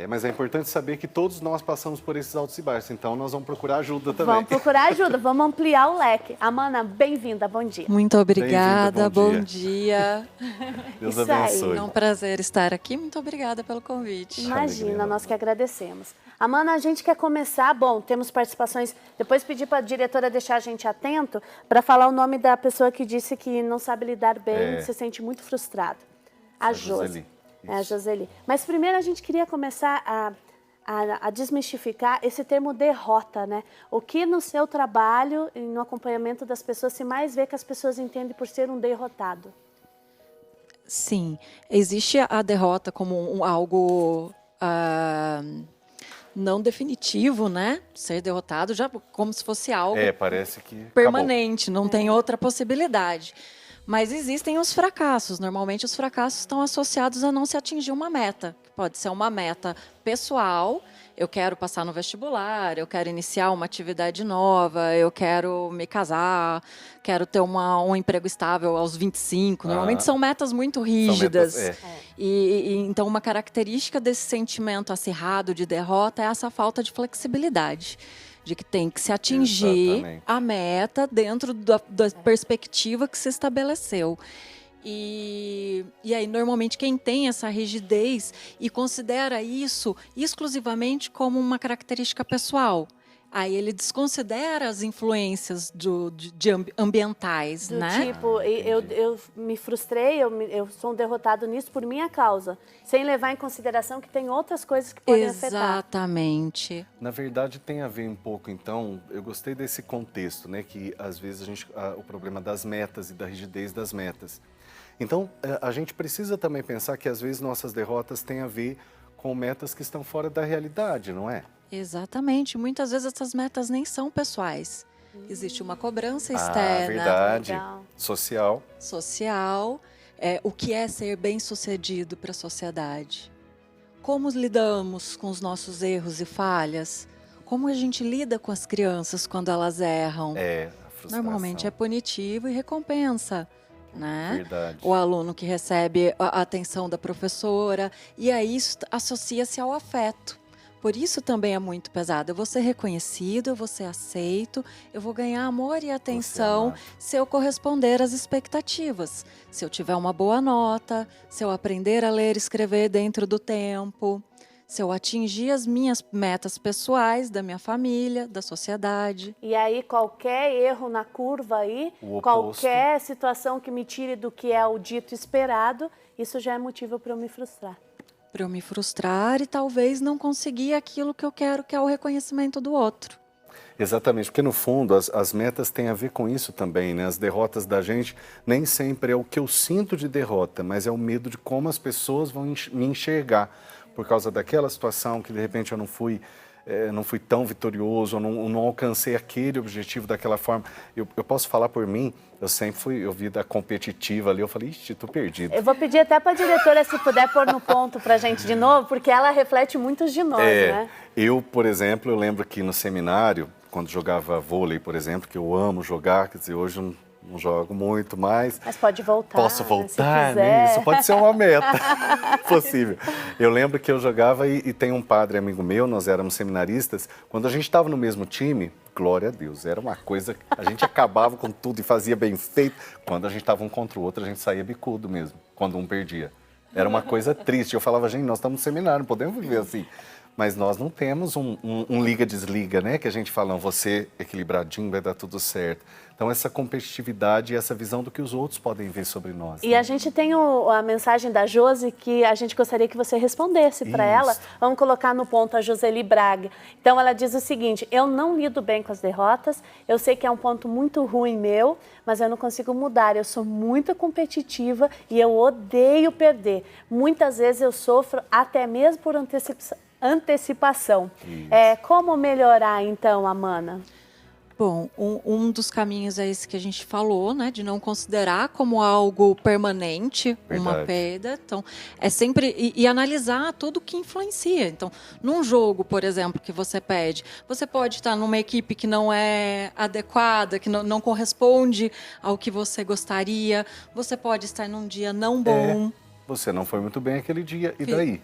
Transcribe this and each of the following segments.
Mas é importante saber que todos nós passamos por esses altos e baixos, então nós vamos procurar ajuda também. Vamos procurar ajuda, vamos ampliar o leque. Amana, bem-vinda, bom dia. Muito obrigada, bom bom dia. Deus Isso aí. abençoe. É um prazer estar aqui, muito obrigada pelo convite. Imagina, nós que agradecemos. Amana, a gente quer começar, bom, temos participações, depois pedir para a diretora deixar a gente atento para falar o nome da pessoa que disse que não sabe lidar bem, se sente muito frustrado. A Josi. É a Joseli. Mas primeiro a gente queria começar a desmistificar esse termo derrota, né? O que no seu trabalho e no acompanhamento das pessoas se mais vê que as pessoas entendem por ser um derrotado? Sim, existe a derrota como algo não definitivo, né? Ser derrotado já como se fosse algo parece que permanente, não tem outra possibilidade. Mas existem os fracassos. Normalmente os fracassos estão associados a não se atingir uma meta. Pode ser uma meta pessoal, eu quero passar no vestibular, eu quero iniciar uma atividade nova, eu quero me casar, quero ter um emprego estável aos 25. Normalmente são metas muito rígidas. Então, uma característica desse sentimento acirrado de derrota é essa falta de flexibilidade. De que tem que se atingir a meta dentro da perspectiva que se estabeleceu. E aí, normalmente, quem tem essa rigidez e considera isso exclusivamente como uma característica pessoal, aí ele desconsidera as influências ambientais, né? Tipo, eu me frustrei, eu sou um derrotado nisso por minha causa, sem levar em consideração que tem outras coisas que podem afetar. Exatamente. Na verdade, tem a ver um pouco, então, eu gostei desse contexto, né? Que às vezes o problema das metas e da rigidez das metas. Então, a gente precisa também pensar que às vezes nossas derrotas têm a ver com metas que estão fora da realidade, não é? Exatamente. Muitas vezes essas metas nem são pessoais. Existe uma cobrança externa. Verdade. Legal. Social. O que é ser bem-sucedido para a sociedade? Como lidamos com os nossos erros e falhas? Como a gente lida com as crianças quando elas erram? A frustração. Normalmente é punitivo e recompensa. Né? Verdade. O aluno que recebe a atenção da professora, e aí isso associa-se ao afeto. Por isso também é muito pesado. Eu vou ser reconhecido, eu vou ser aceito, eu vou ganhar amor e atenção se eu corresponder às expectativas. Se eu tiver uma boa nota, se eu aprender a ler e escrever dentro do tempo, se eu atingir as minhas metas pessoais, da minha família, da sociedade. E aí qualquer erro na curva aí, qualquer situação que me tire do que é o dito esperado, isso já é motivo para eu me frustrar. Para eu me frustrar e talvez não conseguir aquilo que eu quero, que é o reconhecimento do outro. Exatamente, porque no fundo as metas têm a ver com isso também, né? As derrotas da gente nem sempre é o que eu sinto de derrota, mas é o medo de como as pessoas vão me enxergar por causa daquela situação que de repente eu não fui tão vitorioso, eu não alcancei aquele objetivo daquela forma. Eu posso falar por mim, eu sempre fui vida competitiva ali, eu falei, ixi, tô perdido. Eu vou pedir até para a diretora, se puder pôr no ponto para a gente de novo, porque ela reflete muitos de nós, né? Eu, por exemplo, eu lembro que no seminário, quando jogava vôlei, por exemplo, que eu amo jogar, quer dizer, hoje eu não jogo muito mais. Mas pode voltar. Posso voltar, né? Isso pode ser uma meta possível. Eu lembro que eu jogava e tem um padre amigo meu, nós éramos seminaristas, quando a gente estava no mesmo time, glória a Deus, era uma coisa, a gente acabava com tudo e fazia bem feito. Quando a gente estava um contra o outro, a gente saía bicudo mesmo, quando um perdia. Era uma coisa triste. Eu falava, gente, nós estamos no seminário, não podemos viver assim. Mas nós não temos um liga-desliga, né? Que a gente fala, não, você equilibradinho, vai dar tudo certo. Então, essa competitividade e essa visão do que os outros podem ver sobre nós. E a gente tem a mensagem da Josi que a gente gostaria que você respondesse para ela. Vamos colocar no ponto a Joseli Braga. Então, ela diz o seguinte, eu não lido bem com as derrotas, eu sei que é um ponto muito ruim meu, mas eu não consigo mudar. Eu sou muito competitiva e eu odeio perder. Muitas vezes eu sofro até mesmo por antecipação. Como melhorar, então, Amana? Bom, um dos caminhos é esse que a gente falou, né? De não considerar como algo permanente, uma perda. Então, é sempre... E analisar tudo que influencia. Então, num jogo, por exemplo, que você pede, você pode estar numa equipe que não é adequada, que não corresponde ao que você gostaria. Você pode estar num dia não bom. Você não foi muito bem aquele dia, e daí?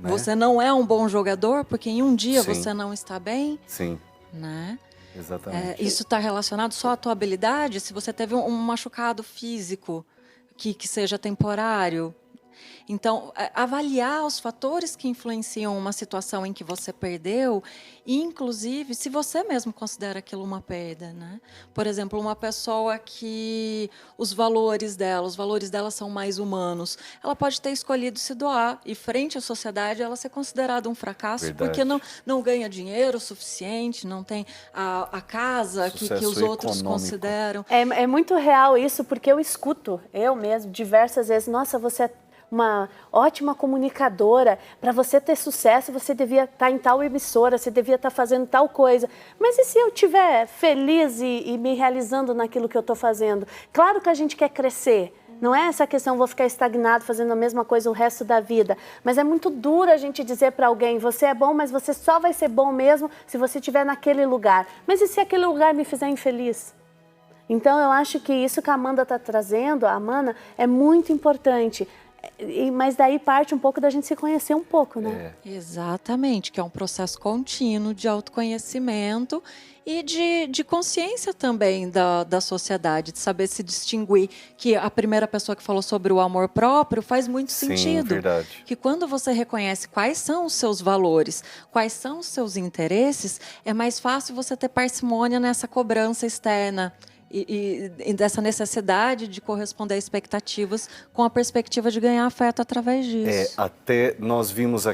né? Você não é um bom jogador porque em um dia Sim. você não está bem, Sim, né? exatamente. Isso está relacionado só à tua habilidade? Se você teve um machucado físico que seja temporário. Então, avaliar os fatores que influenciam uma situação em que você perdeu, e, inclusive, se você mesmo considera aquilo uma perda, né? Por exemplo, uma pessoa que os valores dela são mais humanos, ela pode ter escolhido se doar, e frente à sociedade ela ser considerada um fracasso, Verdade. porque não ganha dinheiro suficiente, não tem a casa que os outros econômico. consideram. É muito real isso, porque eu escuto, eu mesmo, diversas vezes, nossa, você é uma ótima comunicadora, para você ter sucesso, você devia estar em tal emissora, você devia estar fazendo tal coisa. Mas e se eu estiver feliz e me realizando naquilo que eu estou fazendo? Claro que a gente quer crescer. Não é essa questão, vou ficar estagnado fazendo a mesma coisa o resto da vida. Mas é muito duro a gente dizer para alguém, você é bom, mas você só vai ser bom mesmo se você estiver naquele lugar. Mas e se aquele lugar me fizer infeliz? Então, eu acho que isso que a Amanda está trazendo, a Amanda, é muito importante. Mas daí parte um pouco da gente se conhecer um pouco, né? Exatamente, que é um processo contínuo de autoconhecimento e de consciência também da sociedade, de saber se distinguir, que a primeira pessoa que falou sobre o amor próprio faz muito sentido. Verdade. Que quando você reconhece quais são os seus valores, quais são os seus interesses, é mais fácil você ter parcimônia nessa cobrança externa. E dessa necessidade de corresponder a expectativas com a perspectiva de ganhar afeto através disso. Até nós vimos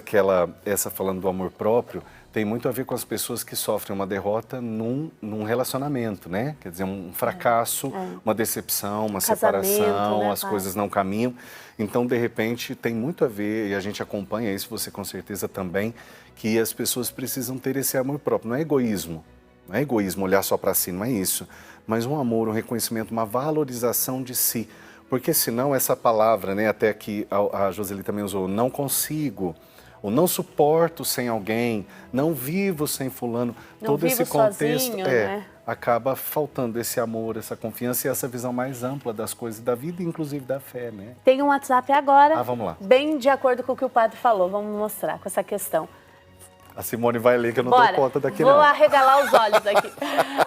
essa falando do amor próprio, tem muito a ver com as pessoas que sofrem uma derrota num relacionamento, né? Quer dizer, um fracasso, uma decepção, uma separação, né, as coisas não caminham. Então, de repente, tem muito a ver, e a gente acompanha isso, você com certeza também, que as pessoas precisam ter esse amor próprio. Não é egoísmo. Não é egoísmo olhar só para si, não é isso. Mas um amor, um reconhecimento, uma valorização de si. Porque senão essa palavra, né, até que a Joseli também usou, não consigo, ou não suporto sem alguém, não vivo sem fulano. Não todo vivo esse contexto sozinho, né? acaba faltando esse amor, essa confiança e essa visão mais ampla das coisas da vida, inclusive da fé, né? Tem um WhatsApp agora, vamos lá. bem de acordo com o que o padre falou, vamos mostrar com essa questão. A Simone vai ler, que eu não Bora. dou conta daqui, Vou não. arregalar os olhos aqui.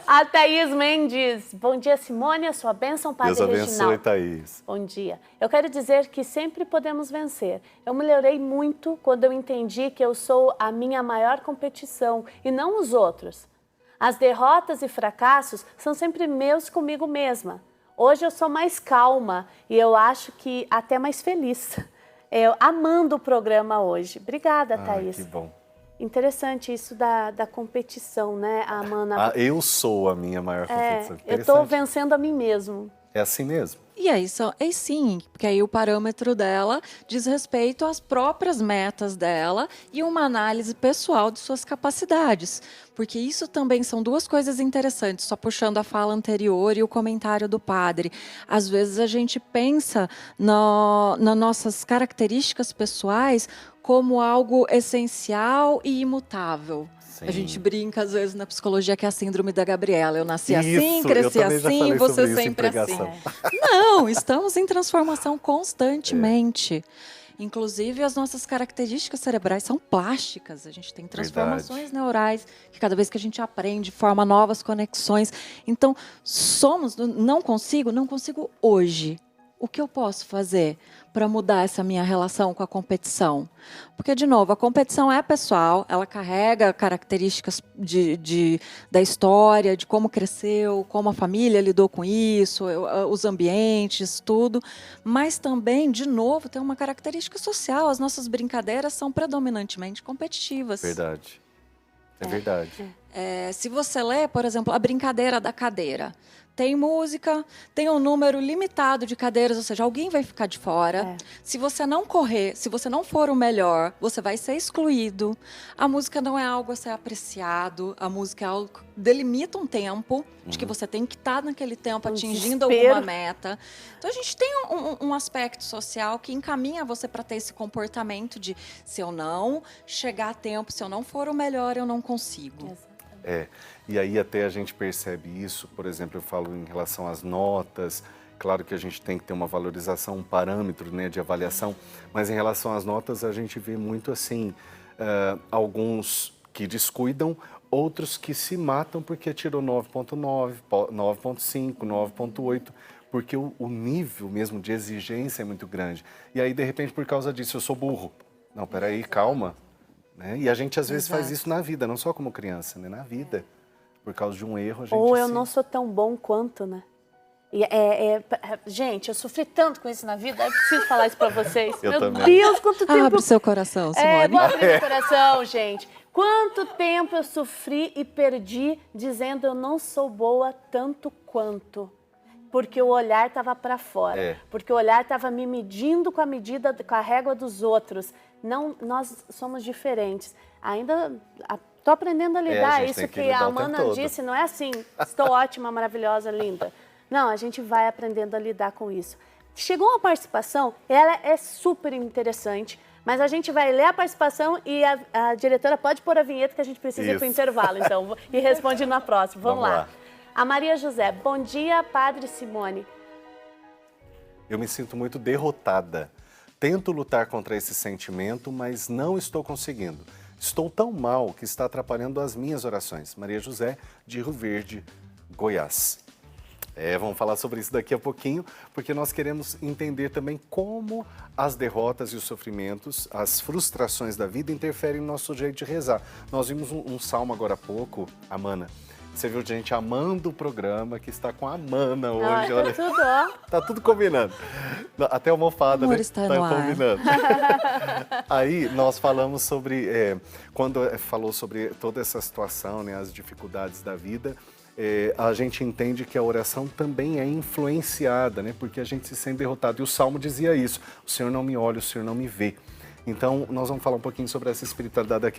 A Thaís Mendes. Bom dia, Simone. A sua bênção, Padre Deus abençoe, Reginaldo. Thaís. Bom dia. Eu quero dizer que sempre podemos vencer. Eu melhorei muito quando eu entendi que eu sou a minha maior competição e não os outros. As derrotas e fracassos são sempre meus comigo mesma. Hoje eu sou mais calma e eu acho que até mais feliz. Eu amando o programa hoje. Obrigada, Thaís. Que bom. Interessante isso da competição, né, Amanda? Eu sou a minha maior competição. Eu estou vencendo a mim mesmo. É assim mesmo. E aí, sim, porque aí o parâmetro dela diz respeito às próprias metas dela e uma análise pessoal de suas capacidades. Porque isso também são duas coisas interessantes, só puxando a fala anterior e o comentário do padre. Às vezes a gente pensa nas nossas características pessoais como algo essencial e imutável. Sim. A gente brinca, às vezes, na psicologia, que é a síndrome da Gabriela. Eu nasci assim, Isso, cresci eu também já assim, falei você sobre isso em sempre assim. pregação. Não, estamos em transformação constantemente. Inclusive, as nossas características cerebrais são plásticas. A gente tem transformações neurais, que cada vez que a gente aprende, forma novas conexões. Então, não consigo hoje. O que eu posso fazer para mudar essa minha relação com a competição? Porque, de novo, a competição é pessoal, ela carrega características da história, de como cresceu, como a família lidou com isso, os ambientes, tudo. Mas também, de novo, tem uma característica social. As nossas brincadeiras são predominantemente competitivas. Verdade. É verdade. Se você lê, por exemplo, a brincadeira da cadeira, tem música, tem um número limitado de cadeiras, ou seja, alguém vai ficar de fora. Se você não correr, se você não for o melhor, você vai ser excluído. A música não é algo a ser apreciado, a música é algo que delimita um tempo, de que você tem que estar naquele tempo atingindo alguma meta. Então, a gente tem um aspecto social que encaminha você para ter esse comportamento de, se eu não chegar a tempo, se eu não for o melhor, eu não consigo. E aí até a gente percebe isso, por exemplo, eu falo em relação às notas, Claro que a gente tem que ter uma valorização, um parâmetro, né, de avaliação, mas em relação às notas a gente vê muito assim, alguns que descuidam, outros que se matam porque tirou 9,9, 9,5, 9,8, porque o nível mesmo de exigência é muito grande. E aí, de repente, por causa disso, eu sou burro. Não, peraí, calma. Né? E a gente às vezes faz isso na vida, não só como criança, né? Na vida. Por causa de um erro, a gente Ou eu não sou tão bom quanto, né? E gente, eu sofri tanto com isso na vida, eu preciso falar isso pra vocês. Eu Meu também. Deus, quanto tempo... Abre seu coração, Simone. Vou abrir meu coração, gente. Quanto tempo eu sofri e perdi dizendo eu não sou boa tanto quanto. Porque o olhar estava para fora. Porque o olhar estava me medindo com a régua dos outros. Não, nós somos diferentes. Ainda estou aprendendo a lidar. Isso que a Amanda disse, não é assim, estou ótima, maravilhosa, linda. Não, a gente vai aprendendo a lidar com isso. Chegou uma participação, ela é super interessante, mas a gente vai ler a participação e a diretora pode pôr a vinheta que a gente precisa ir para o intervalo, então, e responde na próxima. Vamos lá. A Maria José, bom dia, Padre Simone. Eu me sinto muito derrotada. Tento lutar contra esse sentimento, mas não estou conseguindo. Estou tão mal que está atrapalhando as minhas orações. Maria José, de Rio Verde, Goiás. Vamos falar sobre isso daqui a pouquinho, porque nós queremos entender também como as derrotas e os sofrimentos, as frustrações da vida interferem no nosso jeito de rezar. Nós vimos um salmo agora há pouco, a Mana. Você viu gente amando o programa, que está com a Mana hoje. Olha, tudo, ó. Tá tudo combinando. Até a almofada, né? Está no ar. Combinando. Aí nós falamos sobre, quando falou sobre toda essa situação, né, as dificuldades da vida, a gente entende que a oração também é influenciada, né? Porque a gente se sente derrotado. E o Salmo dizia isso, o Senhor não me olha, o Senhor não me vê. Então, nós vamos falar um pouquinho sobre essa espiritualidade aqui.